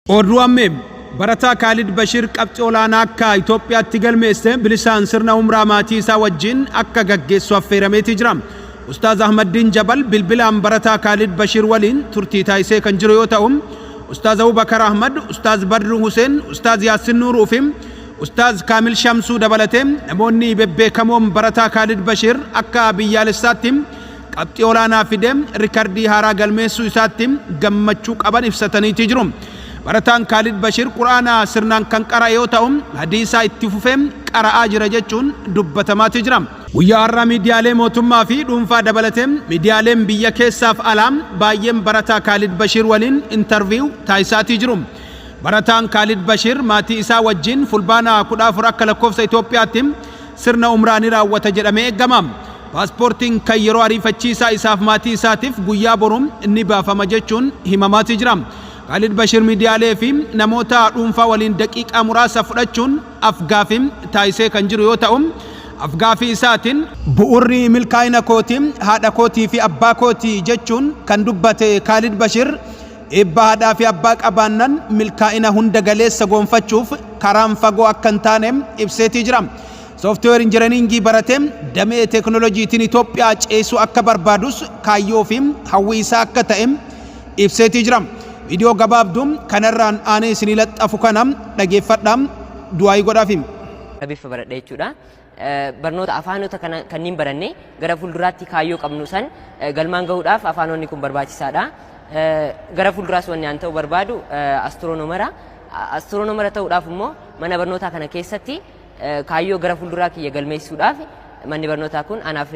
Oduu'ammee barataa Khalid Bashir qabxoolaan akka Itoophiyaatti galmeesse bilisaan sirna umraa maatii isaa wajjin akka gaggeessu affeerameeti jira. Ustaaz Ahmadiin Jabal bilbilaan barataa Khalid Bashir waliin turtii taasisee kan jiru yoo ta'u, Ustaaz Abubakar Ahmad, Ustaaz Badru Hussein, Ustaaz Yaasin Nuuruu fi Ustaaz Kaamil Shamsuu dabalatee namoonni bebbeekamoon barataa Khalid Bashir akka biyyaalessaatti qabxii olaanaa fidee rikardii haaraa galmeessuu isaatti gammachuu qaban ibsataniiti jiru. Barataan Khalid Bashir Qur'aana sirnaan kan qara yoo ta'u, hadiisa itti fufee qara'aa jira jechuun dubbatamaati jira. Guyyaa har'aa miidiyaalee mootummaa fi dhuunfaa dabalatee miidiyaaleen biyya keessaaf alaa baay'een barataa Khalid Bashir waliin intarviiw taasisaatii jiru. Barataan Khalid Bashir maatii isaa wajjin fulbaana 14 akka lakkoofsa Itoophiyaatti sirna umraa ni raawwata jedhamee eegama. Paaspoortiin kan yeroo ariifachiisaa isaaf maatii isaatiif guyyaa boruun ni baafama jechuun himamaati jira. Khalid Bashir miidiyaalee fi namoota dhuunfaa waliin daqiiqaa muraasa fudhachuun afgaafii taasisee kan jiru yoo ta'u, afgaafii isaatiin bu'uurri milkaa'ina kootii haadha kootii fi abbaa kootii jechuun kan dubbate Khalid Bashir eebba haadhaa fi abbaa qabaannan milkaa'ina hunda galeessa goonfachuuf karaan fagoo akka hin taane ibseetii jira. Software engineering baratee damee teknooloojiitiin Itoophiyaa ceesuu akka barbaadus kaayyoo fi hawwii isaa akka ta'e ibseetii jira. Video gabaabduun kanarraan aanee isinii laxxafu kana dhageeffadhaa du'aa godhaafi. Bifa baradhee jechuudha. Barnoota afaanota kanneen barannee gara fuulduraatti kaayyoo qabnu san galmaan gahuudhaaf afaanonni kun barbaachisaadha. Gara fuulduraas wanni aan ta'uu barbaadu astiroonoomara. Astiroonoomara ta'uudhaaf immoo mana barnootaa kana keessatti kaayyoo gara fuulduraa kiyya galmeessuudhaaf manni barnootaa kun anaaf